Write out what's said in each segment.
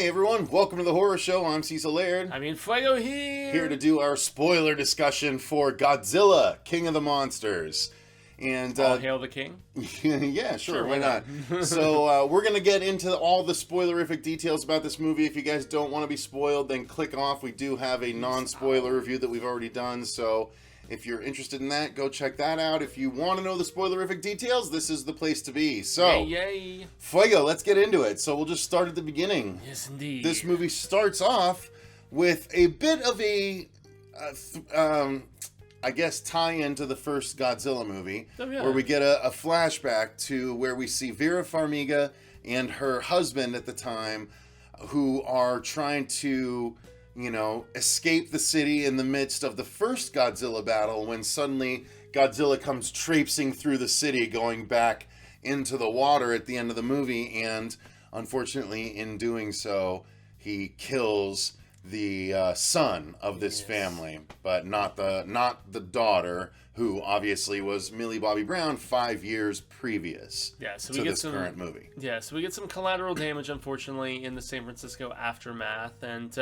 Hey everyone, welcome to the Horror Show. I'm Cecil Laird. Fuego here. Here to do our spoiler discussion for Godzilla, King of the Monsters. And all hail the king? Yeah, sure, why not? So we're going to get into all the spoilerific details about this movie. If you guys don't want to be spoiled, then click off. We do have a non-spoiler review that we've already done, so if you're interested in that, go check that out. If you want to know the spoilerific details, this is the place to be. So, yay. Fuego, let's get into it. So we'll just start at the beginning. Yes, indeed. This movie starts off with a bit of a, I guess, tie-in to the first Godzilla movie, where we get a flashback to where we see Vera Farmiga and her husband at the time, who are trying to, escape the city in the midst of the first Godzilla battle, when suddenly Godzilla comes traipsing through the city, going back into the water at the end of the movie, and unfortunately, in doing so, he kills the son of this family, but not the daughter, who obviously was Millie Bobby Brown 5 years previous to this current movie. Yeah, so we get some collateral damage, unfortunately, in the San Francisco aftermath, and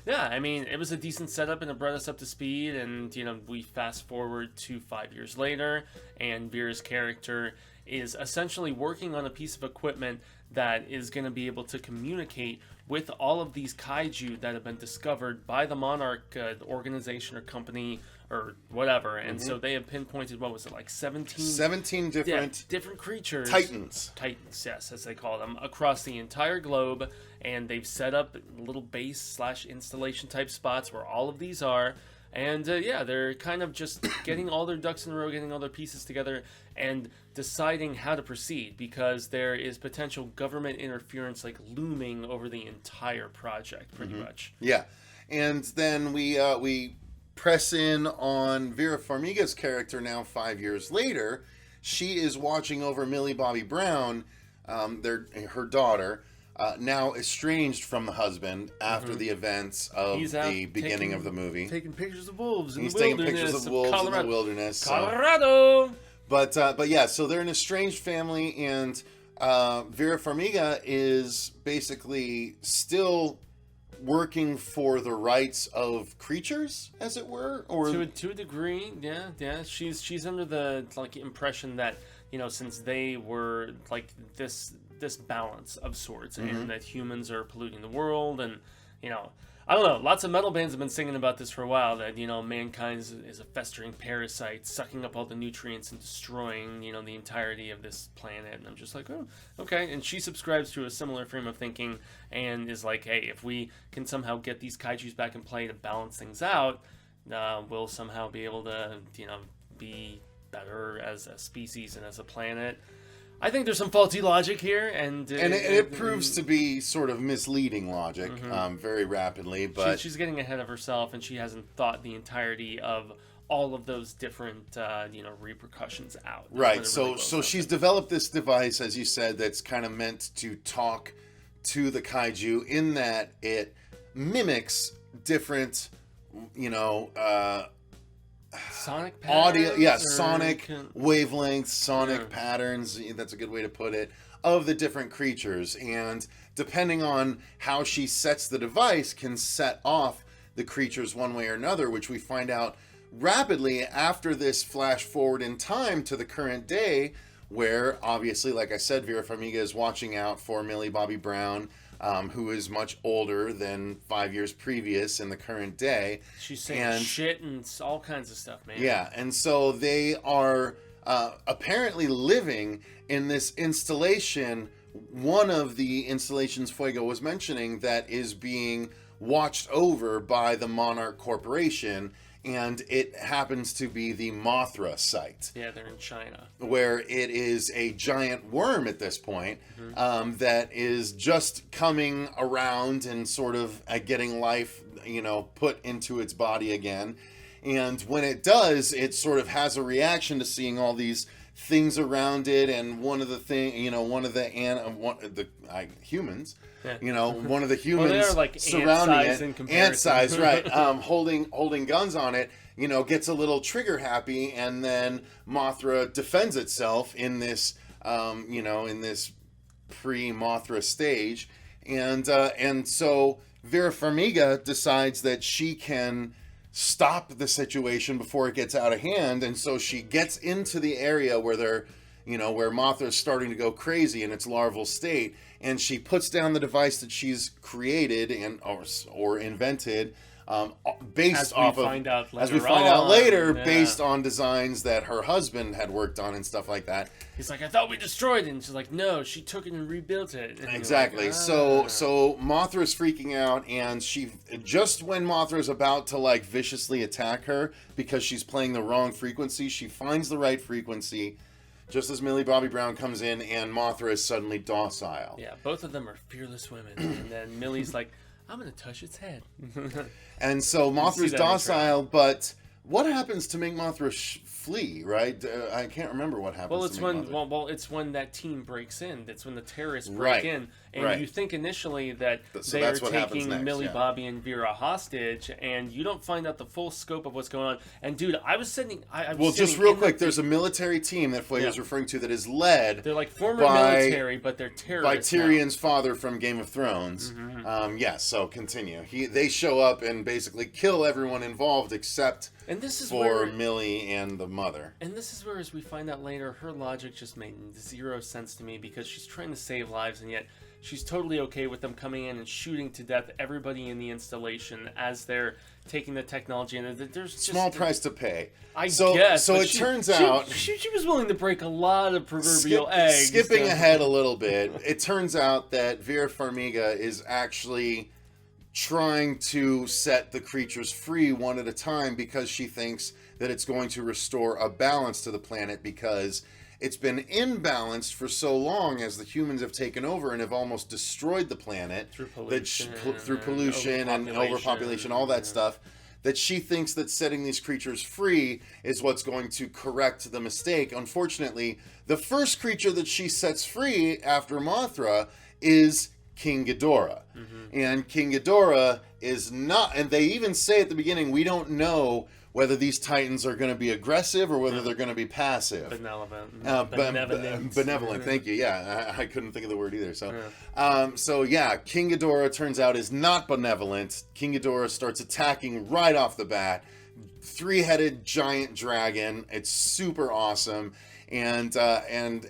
it was a decent setup, and it brought us up to speed, and we fast forward to 5 years later, and Vera's character is essentially working on a piece of equipment that is going to be able to communicate with all of these kaiju that have been discovered by the Monarch organization or company or whatever. And so they have pinpointed, 17 different creatures. Titans, yes, as they call them, across the entire globe. And they've set up little base / installation type spots where all of these are. And they're kind of just getting all their ducks in a row, getting all their pieces together, and deciding how to proceed, because there is potential government interference looming over the entire project, pretty much. Yeah, and then we press in on Vera Farmiga's character now 5 years later. She is watching over Millie Bobby Brown, her daughter, now estranged from the husband after the events of the beginning of the movie. Taking pictures of wolves in He's the taking wilderness pictures of wolves in the wilderness. Colorado! But yeah, so they're an estranged family, and Vera Farmiga is basically still working for the rights of creatures, as it were, or to a degree, yeah. She's under the impression that since they were this balance of sorts, and that humans are polluting the world, and I don't know, lots of metal bands have been singing about this for a while, that mankind is a festering parasite sucking up all the nutrients and destroying the entirety of this planet. And I'm just like, oh, okay. And she subscribes to a similar frame of thinking and is like, hey, if we can somehow get these kaijus back in play to balance things out, we'll somehow be able to be better as a species and as a planet. I think there's some faulty logic here, and it proves to be sort of misleading logic very rapidly. But she's getting ahead of herself, and she hasn't thought the entirety of all of those different repercussions out. Right. So she's developed this device, as you said, that's kind of meant to talk to the kaiju, in that it mimics different, sonic patterns, sonic wavelengths, sonic patterns, that's a good way to put it, of the different creatures. And depending on how she sets the device, can set off the creatures one way or another, which we find out rapidly after this flash forward in time to the current day, where obviously, like I said, Vera Farmiga is watching out for Millie Bobby Brown, who is much older than 5 years previous in the current day. She's saying shit and all kinds of stuff, man. Yeah, and so they are apparently living in this installation, one of the installations Fuego was mentioning, that is being watched over by the Monarch Corporation, and it happens to be the Mothra site. Yeah, they're in China. Where it is a giant worm at this point, that is just coming around and sort of getting life, put into its body again. And when it does, it sort of has a reaction to seeing all these things around it, and one of the humans. Yeah. One of the humans surrounding it, ant size, right? Holding guns on it. Gets a little trigger happy, and then Mothra defends itself in this, in this pre-Mothra stage, And so Vera Farmiga decides that she can stop the situation before it gets out of hand, and so she gets into the area where where Mothra is starting to go crazy in its larval state, and she puts down the device that she's created or invented. Based off of, as we find out later, based on designs that her husband had worked on and stuff like that. He's like, I thought we destroyed it. And she's like, no, she took it and rebuilt it. And exactly. Like, So Mothra's freaking out, and just when Mothra's about to like viciously attack her because she's playing the wrong frequency, she finds the right frequency. Just as Millie Bobby Brown comes in, and Mothra is suddenly docile. Yeah, both of them are fearless women, and then Millie's like, I'm going to touch its head. And so Mothra's docile, but what happens to make Mothra flee, right? I can't remember what happens it's when that team breaks in. It's when the terrorists break in. And you think initially that they are taking Millie Bobby and Vera hostage, and you don't find out the full scope of what's going on. And dude, I was sitting... just real quick, there's a military team that Fuego's referring to that is led... They're like former military, but they're terrorists by Tyrion's father from Game of Thrones. Mm-hmm. So continue. They show up and basically kill everyone involved except for Millie and the mother. And this is where, as we find out later, her logic just made zero sense to me, because she's trying to save lives, and yet she's totally okay with them coming in and shooting to death everybody in the installation as they're taking the technology. And there's just small price to pay. I guess. So it turns out she was willing to break a lot of proverbial eggs. Skipping ahead a little bit, it turns out that Vera Farmiga is actually trying to set the creatures free one at a time, because she thinks that it's going to restore a balance to the planet, because it's been imbalanced for so long as the humans have taken over and have almost destroyed the planet through pollution, and overpopulation, all that stuff, that she thinks that setting these creatures free is what's going to correct the mistake. Unfortunately, the first creature that she sets free after Mothra is King Ghidorah. And King Ghidorah is not, and they even say at the beginning, we don't know whether these titans are going to be aggressive or whether they're going to be passive. Benevolent, thank you. Yeah, I couldn't think of the word either. So, King Ghidorah turns out is not benevolent. King Ghidorah starts attacking right off the bat. 3-headed giant dragon. It's super awesome. And now in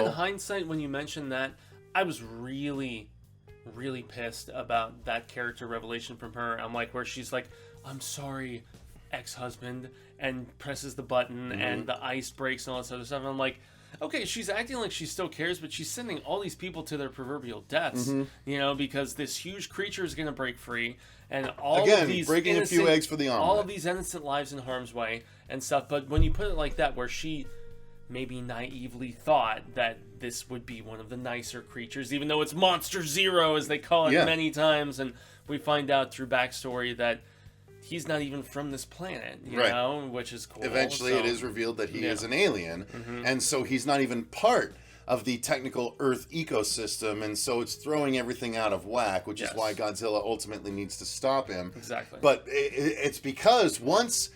hindsight, when you mentioned that, I was really pissed about that character revelation from her. I'm like, where she's like, I'm sorry, ex-husband, and presses the button and the ice breaks and all this other stuff. And I'm like, okay, she's acting like she still cares, but she's sending all these people to their proverbial deaths, because this huge creature is going to break free, and breaking a few eggs for the omelet. All of these innocent lives in harm's way and stuff. But when you put it like that, where she maybe naively thought that this would be one of the nicer creatures, even though it's Monster Zero, as they call it many times, and we find out through backstory that he's not even from this planet, you know, which is cool. Eventually it is revealed that he is an alien, and so he's not even part of the technical Earth ecosystem, and so it's throwing everything out of whack, which is why Godzilla ultimately needs to stop him. Exactly. But it's because once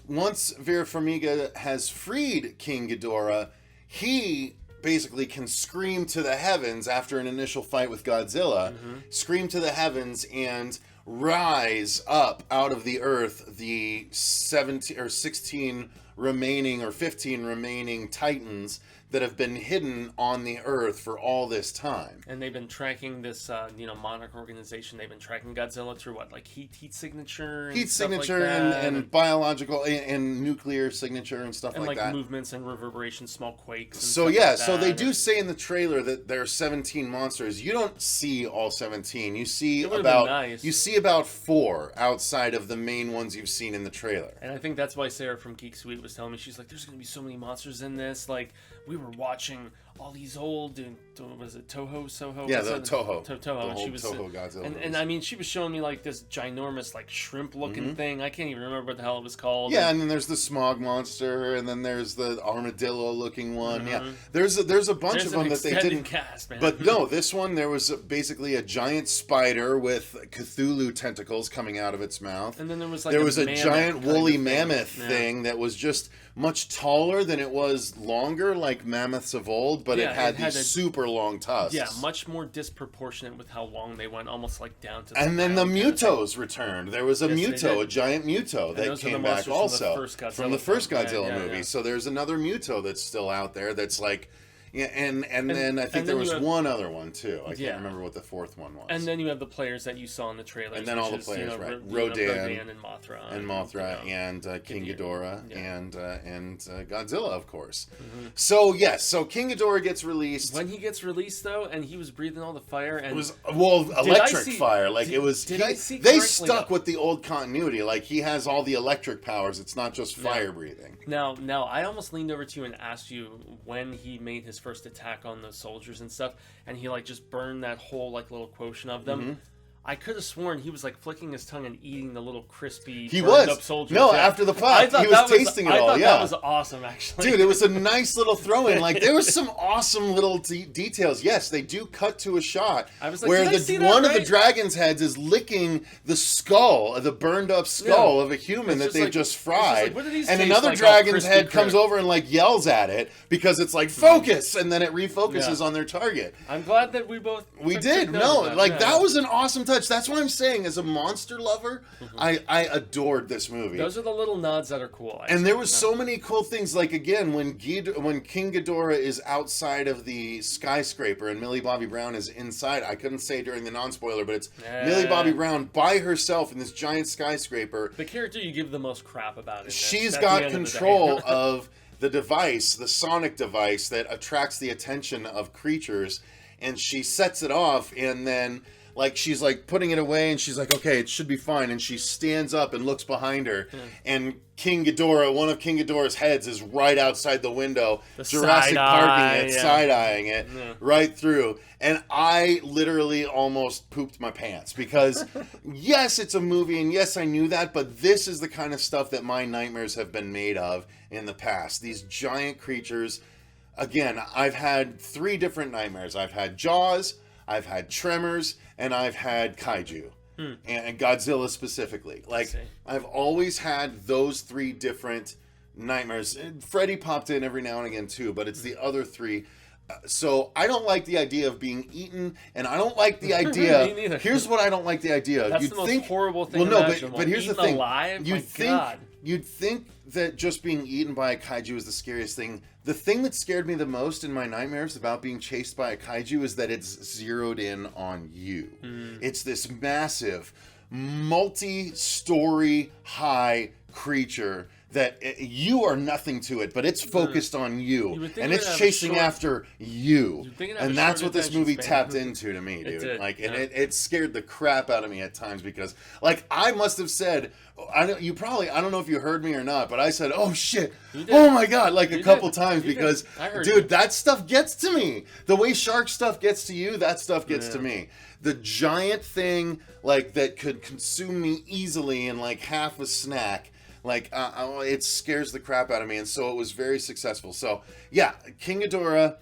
Vera Farmiga has freed King Ghidorah, he basically can scream to the heavens after an initial fight with Godzilla, scream to the heavens and rise up out of the earth the 17 or 16 remaining or 15 remaining titans that have been hidden on the earth for all this time. And they've been tracking this, monarch organization. They've been tracking Godzilla through what, like heat signature, and heat stuff signature, like that, and biological and nuclear signature and stuff and like that. Movements and reverberations, small quakes. And so stuff like so they do say in the trailer that there are 17 monsters. You don't see all 17. You see about 4 outside of the main ones you've seen in the trailer. And I think that's why Sarah from Geek Suite was telling me, she's like, "There's going to be so many monsters in this, like." We were watching all these old, was it Soho? Yeah, the Toho. Toho. The whole Toho Godzilla. And I mean, she was showing me like this ginormous, like shrimp-looking thing. I can't even remember what the hell it was called. Yeah, and then there's the smog monster, and then there's the armadillo-looking one. Yeah, there's a bunch of them that they didn't cast, man. But no, this one there was basically a giant spider with Cthulhu tentacles coming out of its mouth. And then there was a giant woolly mammoth thing that was just much taller than it was longer, like mammoths of old, but it had these super long tusks. Yeah, much more disproportionate with how long they went, almost like down to the And then the Mutos returned. There was a Muto, a giant Muto that came back also from the first Godzilla movie. So there's another Muto that's still out there that's like... Yeah, and then I think there was one other one too. I can't remember what the fourth one was. And then you have the players that you saw in the trailers. And then all the players, right? Rodan and Mothra. And King Ghidorah and Godzilla, of course. So so King Ghidorah gets released. When he gets released, though, and he was breathing all the fire, and it was electric fire. Like it was. They stuck with the old continuity. Like he has all the electric powers. It's not just fire breathing. Now, I almost leaned over to you and asked you when he made his first attack on those soldiers and stuff, and he like just burned that whole like little quotient of them. I could have sworn he was like flicking his tongue and eating the little crispy up soldiers. No, after the fight, he was tasting it all. I thought that was awesome, actually. Dude, it was a nice little throw-in. Like there was some awesome little details. Yes, they do cut to a shot where one of the dragon's heads is licking the skull, the burned up skull of a human that they've just fried, and another dragon's head comes over and like yells at it because it's like focus, and then it refocuses on their target. I'm glad that we did. No, like that was an awesome touch. That's what I'm saying. As a monster lover, I adored this movie. Those are the little nods that are cool. And there was so many cool things. Like again, when King Ghidorah is outside of the skyscraper and Millie Bobby Brown is inside. I couldn't say during the non-spoiler, but it's Millie Bobby Brown by herself in this giant skyscraper. The character you give the most crap about. She's got control of the device, the sonic device that attracts the attention of creatures, and she sets it off, and then. Like, she's, like, putting it away, and she's like, okay, it should be fine. And she stands up and looks behind her. And King Ghidorah, one of King Ghidorah's heads is right outside the window. Jurassic Parking it, side-eyeing it, right through. And I literally almost pooped my pants. Because, yes, it's a movie, and yes, I knew that. But this is the kind of stuff that my nightmares have been made of in the past. These giant creatures. Again, I've had 3 different nightmares. I've had Jaws, I've had Tremors, and I've had Kaiju. And Godzilla specifically. Like, I've always had those 3 different nightmares. Freddy popped in every now and again too, but it's the other 3. So I don't like the idea of being eaten, and I don't like the idea. Here's what I don't like the idea of. That's the most horrible thing. Well, no, but here's the thing. Alive? You'd think that just being eaten by a kaiju is the scariest thing. The thing that scared me the most in my nightmares about being chased by a kaiju is that it's zeroed in on you. It's this massive, multi-story high creature that you are nothing to it, but it's focused on you, and it's chasing after you, and that's what this movie tapped into to me, dude. Like, and it scared the crap out of me at times because, like, I must have said, I don't know if you heard me or not, but I said, "Oh shit, oh my god," like a couple times because, dude, that stuff gets to me. The way shark stuff gets to you, that stuff gets to me. The giant thing, like, that could consume me easily in like half a snack. Like, it scares the crap out of me, and so it was very successful. So, yeah, King Ghidorah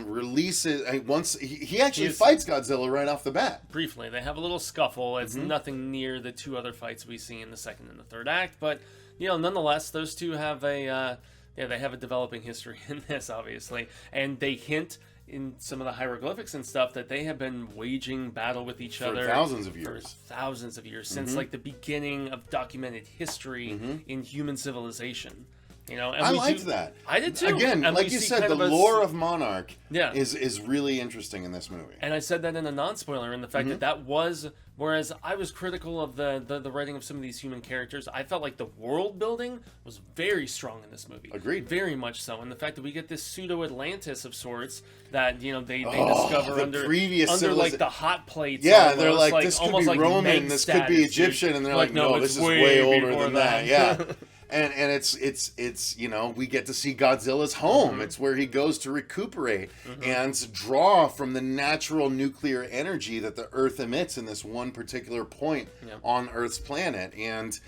releases... once he actually fights Godzilla right off the bat. Briefly. They have a little scuffle. It's nothing near the 2 other fights we see in the second and the third act, but, you know, nonetheless, those 2 have a... they have a developing history in this, obviously, and they hint... in some of the hieroglyphics and stuff that they have been waging battle with each other for thousands of years since like the beginning of documented history in human civilization. You know, and I liked that. I did too. Again, and like you said, the lore of Monarch is really interesting in this movie. And I said that in a non-spoiler, in the fact that was, whereas I was critical of the writing of some of these human characters, I felt like the world building was very strong in this movie. Agreed. Very much so. And the fact that we get this pseudo-Atlantis of sorts that, you know, they discover under like the hot plates. Yeah, they're like, this could be Roman, this could be Egyptian, and they're like, no, this is way older than that. Yeah. And it's you know, we get to see Godzilla's home. It's where he goes to recuperate and draw from the natural nuclear energy that the Earth emits in this one particular point on Earth's planet. And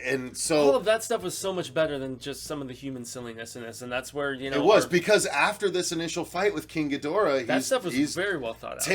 and so all of that stuff was so much better than just some of the human silliness in this, and that's where it was because after this initial fight with King Ghidorah, that stuff was very well thought out.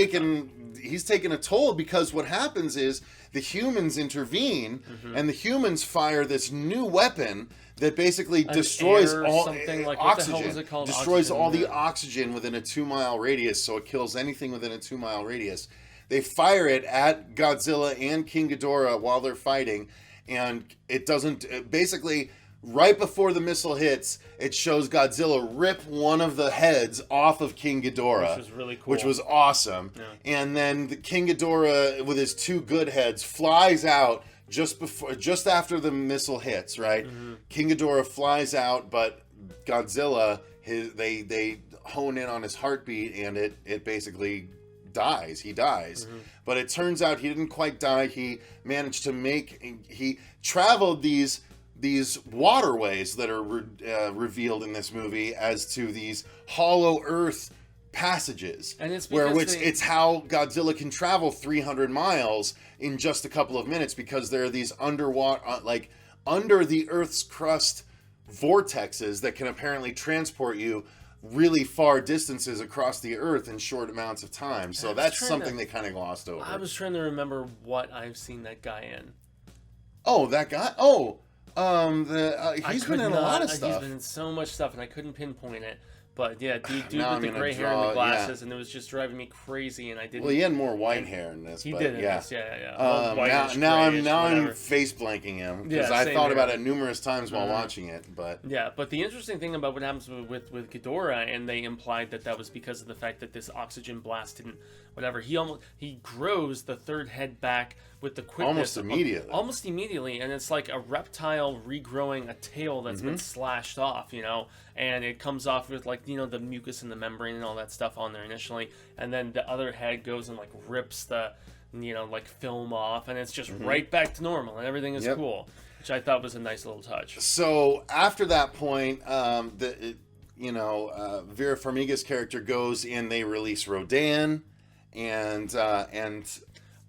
He's taken a toll because what happens is the humans intervene, and the humans fire this new weapon that basically destroys all oxygen. What the hell was it called? Destroys all the oxygen within a 2-mile radius, so it kills anything within a 2-mile radius. They fire it at Godzilla and King Ghidorah while they're fighting, and it doesn't. Basically, right before the missile hits, it shows Godzilla rip one of the heads off of King Ghidorah, which was really cool, which was awesome. Yeah. And then the King Ghidorah, with his 2 good heads, flies out. Just after the missile hits, right? King Ghidorah flies out, but Godzilla, they hone in on his heartbeat, and it basically dies. He dies. But it turns out he didn't quite die. He managed to he traveled these waterways that are revealed in this movie as to these hollow earth passages, and it's it's how Godzilla can travel 300 miles in just a couple of minutes, because there are these underwater, under the Earth's crust vortexes that can apparently transport you really far distances across the Earth in short amounts of time. So that's something they kind of glossed over. I was trying to remember what I've seen that guy in. Oh, that guy? He's been in a lot of stuff. He's been in so much stuff, and I couldn't pinpoint it. But yeah, dude with the gray hair and the glasses, and it was just driving me crazy, and I didn't. Well, he had more white hair in this. He but did in yeah. this, yeah. Now I'm face blanking him because I thought about it numerous times while watching it. But but the interesting thing about what happens with Ghidorah, and they implied that was because of the fact that this oxygen blast didn't. Whatever, he grows the 3rd head back with the quickness almost immediately, and it's like a reptile regrowing a tail that's been slashed off, and it comes off with the mucus and the membrane and all that stuff on there initially, and then the other head goes and rips the film off, and it's just right back to normal, and everything is cool, which I thought was a nice little touch. So after that point, Vera Farmiga's character goes and they release Rodan. And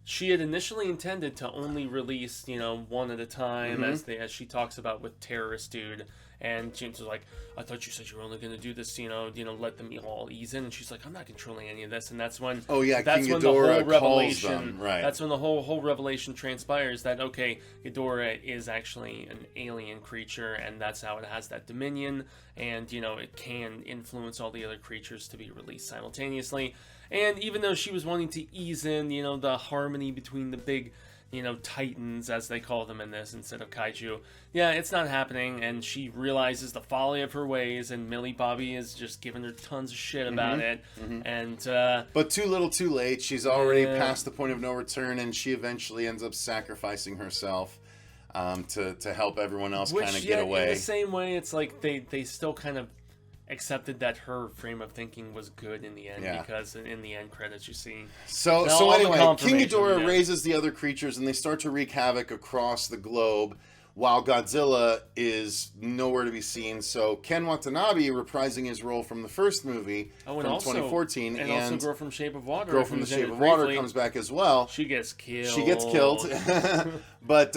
she had initially intended to only release, one at a time, as she talks about with Terrorist Dude. And James was like, I thought you said you were only going to do this, let them all ease in. And she's like, I'm not controlling any of this. And that's when King Ghidorah calls them. Right. That's when the whole revelation transpires that, okay, Ghidorah is actually an alien creature, and that's how it has that dominion. And, it can influence all the other creatures to be released simultaneously. And even though she was wanting to ease in, the harmony between the big, titans, as they call them in this, instead of kaiju, it's not happening, and she realizes the folly of her ways, and Millie Bobby is just giving her tons of shit about it, and... but too little too late, she's already past the point of no return, and she eventually ends up sacrificing herself to help everyone else kind of get away. In the same way, it's like they still kind of accepted that her frame of thinking was good in the end, because in the end credits you see. So anyway, King Ghidorah raises the other creatures, and they start to wreak havoc across the globe, while Godzilla is nowhere to be seen. So Ken Watanabe, reprising his role from the first movie from 2014, and also Girl from Shape of Water. Girl from the Shape of Water comes back as well. She gets killed. But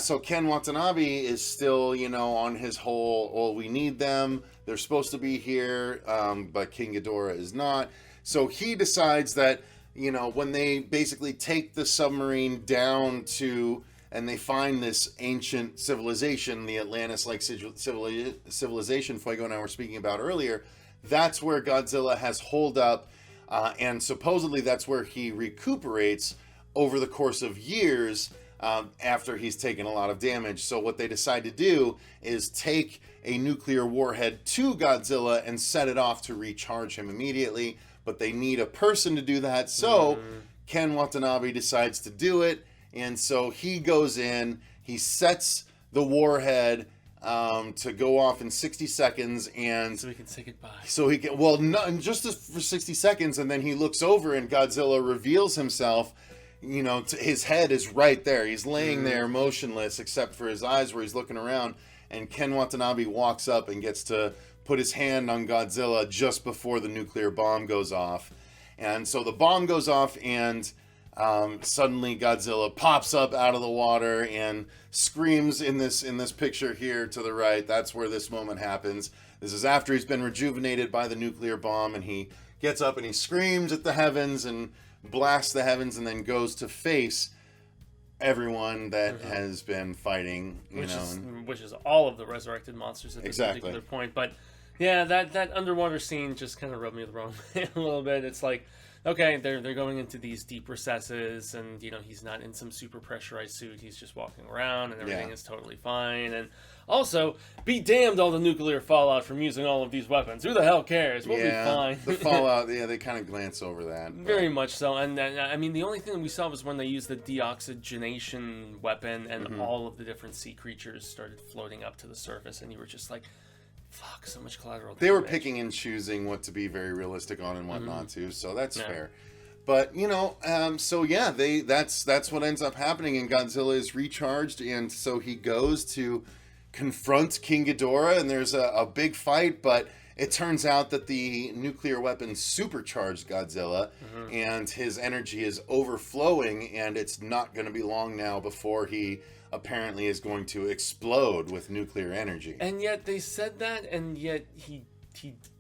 so Ken Watanabe is still, on his whole, we need them. They're supposed to be here, but King Ghidorah is not. So he decides that, when they basically take the submarine down to, and they find this ancient civilization, the Atlantis-like civilization Fuego and I were speaking about earlier, that's where Godzilla has holed up, and supposedly that's where he recuperates over the course of years after he's taken a lot of damage. So what they decide to do is take a nuclear warhead to Godzilla and set it off to recharge him immediately, but they need a person to do that, so Ken Watanabe decides to do it, and so he goes in, he sets the warhead to go off in 60 seconds, and so he can say goodbye. So he can, just for 60 seconds, and then he looks over and Godzilla reveals himself. His head is right there. He's laying there motionless, except for his eyes where he's looking around. And Ken Watanabe walks up and gets to put his hand on Godzilla just before the nuclear bomb goes off. And so the bomb goes off, and Suddenly Godzilla pops up out of the water and screams in this picture here to the right. That's where this moment happens. This is after he's been rejuvenated by the nuclear bomb, and he gets up and he screams at the heavens and blasts the heavens, and then goes to face everyone that has been fighting, which is all of the resurrected monsters at this particular point. But yeah, that underwater scene just kind of rubbed me the wrong way a little bit. It's like, okay, they're going into these deep recesses, and he's not in some super pressurized suit. He's just walking around, and everything is totally fine. And also, be damned all the nuclear fallout from using all of these weapons. Who the hell cares? We'll be fine. The fallout, they kind of glance over that. But. Very much so. And I mean, the only thing we saw was when they used the deoxygenation weapon, and all of the different sea creatures started floating up to the surface, and you were just like, fuck, so much collateral damage. They were picking and choosing what to be very realistic on and what not to, so that's fair. But, that's what ends up happening, and Godzilla is recharged, and so he goes to confront King Ghidorah, and there's a big fight, but it turns out that the nuclear weapon supercharged Godzilla, and his energy is overflowing, and it's not going to be long now before he apparently is going to explode with nuclear energy. And yet they said that, and yet he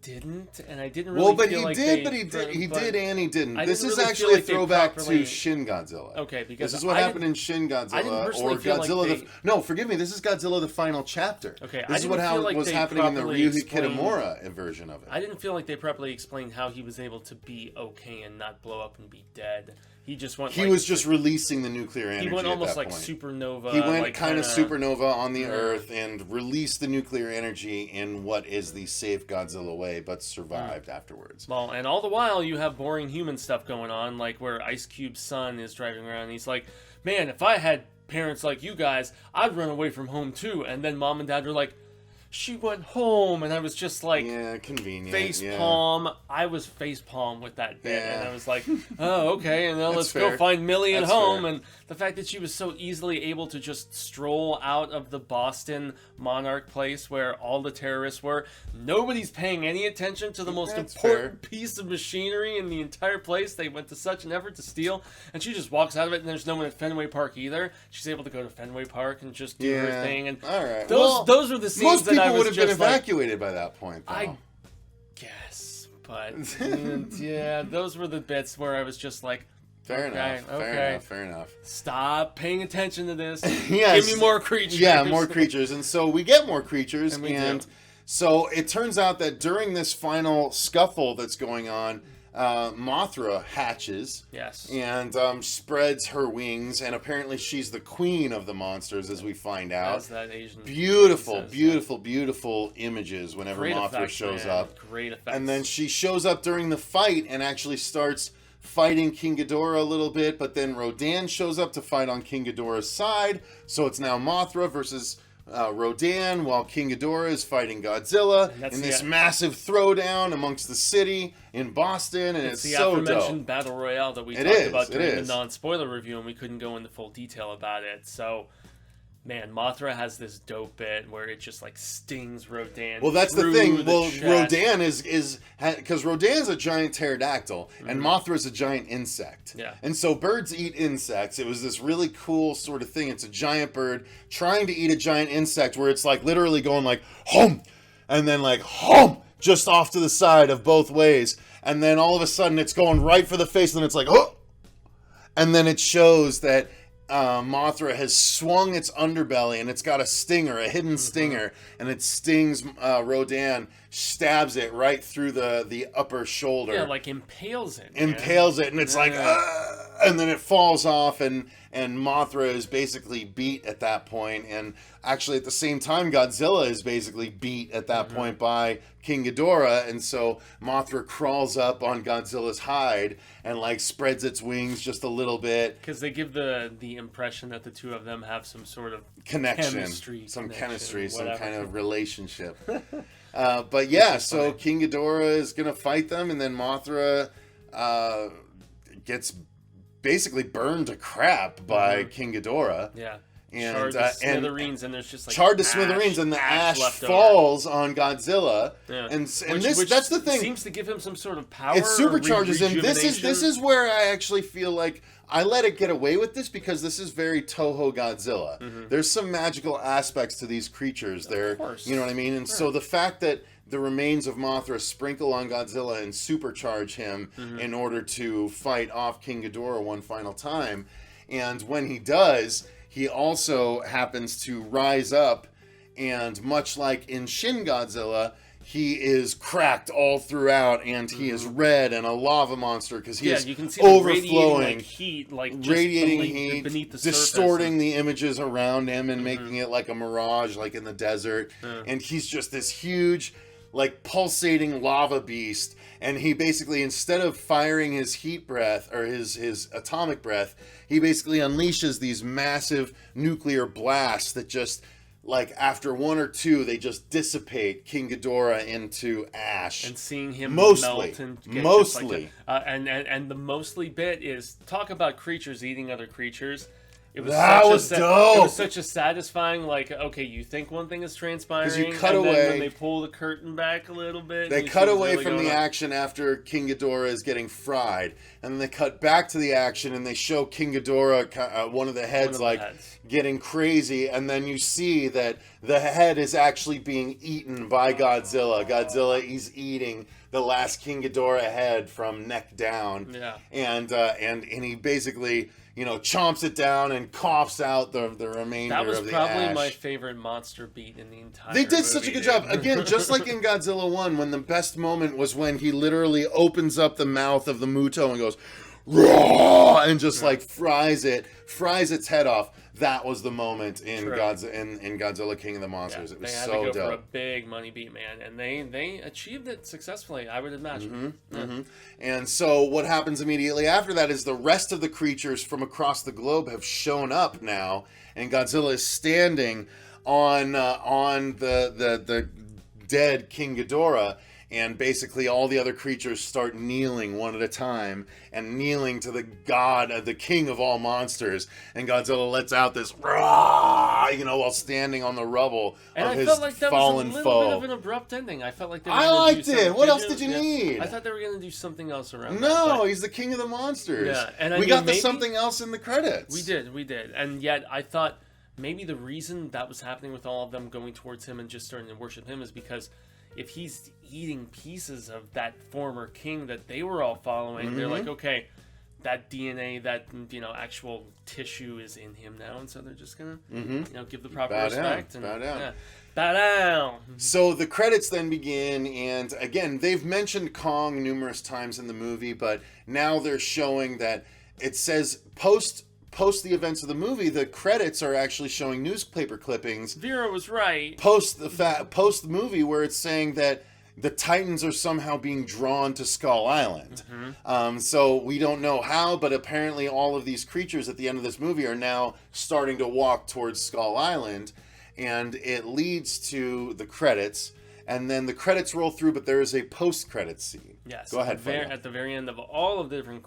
didn't, and I didn't really feel like he did and he didn't. This is actually a throwback to Shin Godzilla. Okay, because this is what happened in Shin Godzilla, or Godzilla. No, forgive me. This is Godzilla: The Final Chapter. Okay, this is what was happening in the Ryuhei Kitamura version of it. I didn't feel like they properly explained how he was able to be okay and not blow up and be dead. He just went. He was just releasing the nuclear energy. He went almost like supernova. He went kind of supernova on the Earth and released the nuclear energy in what is the safe Godzilla way, but survived afterwards. Well, and all the while you have boring human stuff going on, like where Ice Cube's son is driving around. And he's like, "Man, if I had parents like you guys, I'd run away from home too." And then mom and dad were like, "She went home," and I was just like, convenient. Face palm. I was face palm with that bit, and I was like, "Oh, okay." And now let's go find Millie at home. And the fact that she was so easily able to just stroll out of the Boston Monarch place where all the terrorists were, nobody's paying any attention to the most important piece of machinery in the entire place. They went to such an effort to steal, and she just walks out of it, and there's no one at Fenway Park either. She's able to go to Fenway Park and just do her thing. And all right, those were the scenes that I was would have been evacuated by that point, though. I guess, but those were the bits where I was just like, Fair enough. Stop paying attention to this. Give me more creatures. Yeah, more creatures. And so we get more creatures, and so it turns out that during this final scuffle that's going on, Mothra hatches. Yes. And spreads her wings, and apparently she's the queen of the monsters, as we find out. As that Asian beautiful images whenever Mothra shows up. Great effects. And then she shows up during the fight and actually starts fighting King Ghidorah a little bit, but then Rodan shows up to fight on King Ghidorah's side, so it's now Mothra versus Rodan, while King Ghidorah is fighting Godzilla in this massive throwdown amongst the city in Boston, and it's so dope. It's the aforementioned battle royale that we talked about during the non-spoiler review, and we couldn't go into full detail about it. So, man, Mothra has this dope bit where it just like stings Rodan. Well, that's the thing. Rodan is because Rodan's a giant pterodactyl and Mothra's a giant insect. Yeah. And so birds eat insects. It was this really cool sort of thing. It's a giant bird trying to eat a giant insect where it's like literally going like hum, and then like hum, just off to the side of both ways, and then all of a sudden it's going right for the face, and then it's like oh, and then it shows that Mothra has swung its underbelly, and it's got a stinger, a hidden stinger, and it stings Rodan, stabs it right through the upper shoulder. Yeah, like impales it. And it's like, and then it falls off, and Mothra is basically beat at that point. And actually, at the same time, Godzilla is basically beat at that point by King Ghidorah, and so Mothra crawls up on Godzilla's hide and like spreads its wings just a little bit. Because they give the impression that the two of them have some sort of chemistry, some kind of relationship. But yeah, so King Ghidorah is gonna fight them, and then Mothra gets basically burned to crap by King Ghidorah. Yeah. And charred to smithereens, and there's just like charred to smithereens, and the ash left falls on Godzilla. Yeah. And which that's the thing. Seems to give him some sort of power. It supercharges him. This rejuvenation. is where I actually feel like I let it get away with this because this is very Toho Godzilla. There's some magical aspects to these creatures. They're, you know what I mean? And so the fact that the remains of Mothra sprinkle on Godzilla and supercharge him in order to fight off King Ghidorah one final time, and when he does, he also happens to rise up, and much like in Shin Godzilla, he is cracked all throughout, and he is red and a lava monster because he is you can see overflowing, radiating heat, beneath the distorting the images around him and making it like a mirage, like in the desert. And he's just this huge, like pulsating lava beast. And he basically, instead of firing his heat breath or his atomic breath, he basically unleashes these massive nuclear blasts that just, like, after one or two, they just dissipate King Ghidorah into ash. And seeing him mostly, melt and get mostly. and the mostly bit is talk about creatures eating other creatures. It was dope. It was such a satisfying, like, okay, you think one thing is transpiring, you cut and away, then when they pull the curtain back a little bit, they cut away from the action after King Ghidorah is getting fried, and then they cut back to the action and they show King Ghidorah, one of the heads, getting crazy, and then you see that the head is actually being eaten by Godzilla. Godzilla is eating the last King Ghidorah head from neck down, and he basically, you know, chomps it down and coughs out the remainder of the ash. That was probably my favorite monster beat in the entire They did such a good job. Again, just like in Godzilla 1, when the best moment was when he literally opens up the mouth of the Muto and goes, raw, and just like fries its head off. That was the moment in Godzilla King of the Monsters. It was so dope. They had to go for a big money beat, man, and they achieved it successfully, I would imagine. And so what happens immediately after that is the rest of the creatures from across the globe have shown up now, and Godzilla is standing on the dead King Ghidorah. And basically all the other creatures start kneeling one at a time and kneeling to the god, the king of all monsters. And Godzilla lets out this "Rah!" You know, while standing on the rubble of his fallen foe. And I felt like that was a little bit of an abrupt ending. I felt like they were I liked it. What else did you need? I thought they were going to do something else around No, he's the king of the monsters. Yeah, and we got the something else in the credits. We did. And yet I thought maybe the reason that was happening with all of them going towards him and just starting to worship him is because if he's eating pieces of that former king that they were all following, they're like, okay, that DNA, that, you know, actual tissue is in him now, and so they're just gonna, you know, give the proper respect. Bow down. Yeah, bow down. So the credits then begin, and again, they've mentioned Kong numerous times in the movie, but now they're showing that it says post the events of the movie, the credits are actually showing newspaper clippings. Vera was right. Post the movie, where it's saying that the Titans are somehow being drawn to Skull Island. So we don't know how, but apparently all of these creatures at the end of this movie are now starting to walk towards Skull Island, and it leads to the credits. And then the credits roll through, but there is a post-credits scene. Yes. Go ahead, at the very end of all of the different,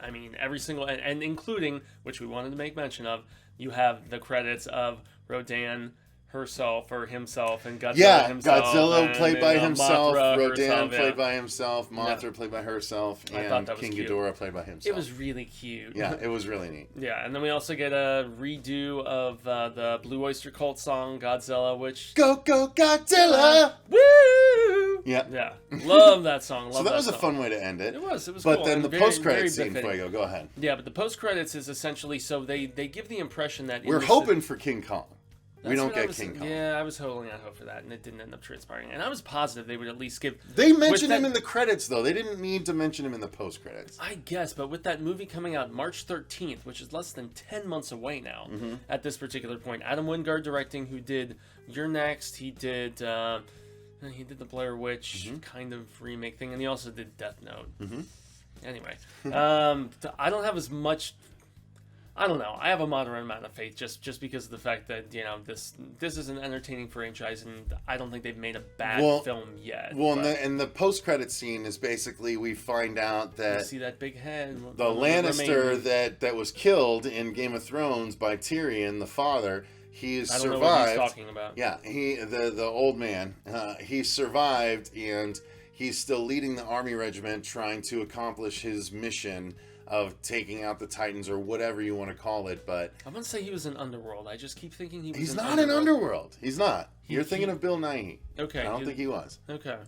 I mean, every single, and including, which we wanted to make mention of, you have the credits of Rodan herself or himself, and Godzilla himself. Godzilla played by himself, Mothra Rodan played by himself, Mothra played by herself, and King Ghidorah played by himself. It was really cute. Yeah, it was really neat. Yeah, and then we also get a redo of the Blue Oyster Cult song, Godzilla, which... Go, go, Godzilla! Woo! Yeah. Love that song. So that was a fun way to end it. It was But cool. then the post-credits scene, Fuego, go ahead. Yeah, but the post-credits is essentially, so they give the impression that... We're hoping for King Kong. We don't get King Kong. Yeah, I was holding out hope for that, and it didn't end up transpiring. And I was positive they would at least give... They mentioned him in the credits, though. They didn't need to mention him in the post-credits. I guess, but with that movie coming out March 13th, which is less than 10 months away now, at this particular point, Adam Wingard directing, who did You're Next, he did the Blair Witch kind of remake thing, and he also did Death Note. Anyway, I don't have as much... I don't know. I have a moderate amount of faith just because of the fact that, you know, this is an entertaining franchise, and I don't think they've made a bad film yet. Well, and the post-credit scene is basically we find out that you see that big head. The Lannister that was killed in Game of Thrones by Tyrion, the father, he survived. I don't know what he's talking about. Yeah, the old man, he survived, and he's still leading the army regiment trying to accomplish his mission of taking out the Titans, or whatever you want to call it. But I'm gonna say he was in Underworld. I just keep thinking he was. He's not in Underworld. He's not. You're thinking of Bill Nighy. Okay. I don't think he was. Okay.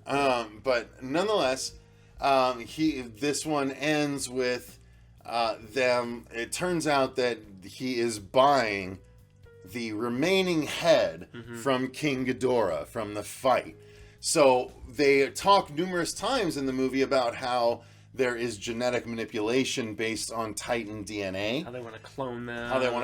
But nonetheless, this one ends with them. It turns out that he is buying the remaining head from King Ghidorah from the fight. So they talk numerous times in the movie about how there is genetic manipulation based on Titan DNA. How they want to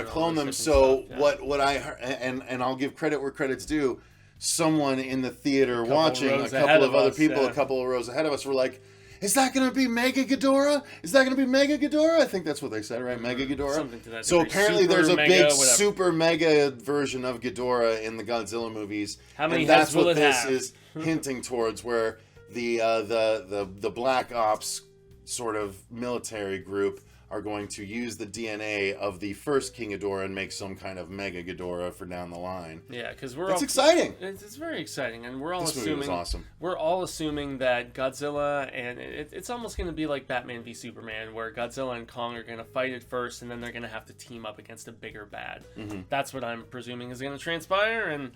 clone them. So what I heard, and I'll give credit where credit's due. Someone in the theater watching, a couple of other people, a couple of rows ahead of us, were like, "Is that going to be Mega Ghidorah? Is that going to be Mega Ghidorah?" I think that's what they said, right? Mega Ghidorah. Something to that so degree. apparently there's a big super mega version of Ghidorah in the Godzilla movies. How many and heads that's will what it this have? is hinting towards, where the Black Ops sort of military group are going to use the DNA of the first King Ghidorah and make some kind of Mega Ghidorah for down the line. Yeah, because it's exciting. It's very exciting, and we're all this assuming movie was awesome. We're all assuming that Godzilla, and it's almost going to be like Batman v Superman, where Godzilla and Kong are going to fight it first, and then they're going to have to team up against a bigger bad. That's what I'm presuming is going to transpire, and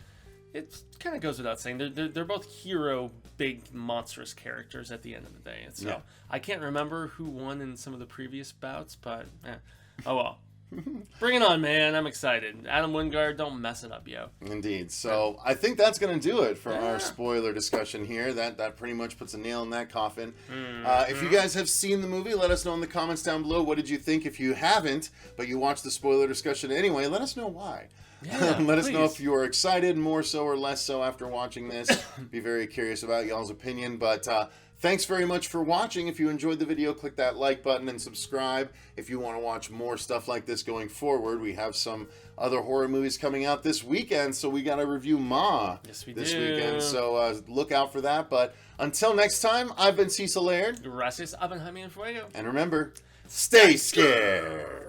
it kind of goes without saying. They're both hero, big, monstrous characters at the end of the day. So yeah. I can't remember who won in some of the previous bouts, but oh well. Bring it on, man. I'm excited. Adam Wingard, don't mess it up, yo. Indeed. So I think that's going to do it for our spoiler discussion here. That pretty much puts a nail in that coffin. If you guys have seen the movie, let us know in the comments down below. What did you think? If you haven't, but you watched the spoiler discussion anyway, let us know why. Yeah, let us know if you are excited, more so or less so after watching this. Be very curious about y'all's opinion. But thanks very much for watching. If you enjoyed the video, click that like button and subscribe. If you want to watch more stuff like this going forward, we have some other horror movies coming out this weekend. So we got to review Ma this weekend. So look out for that. But until next time, I've been Cecil Laird. Gracias, Jaime and Fuego. And remember, stay scared.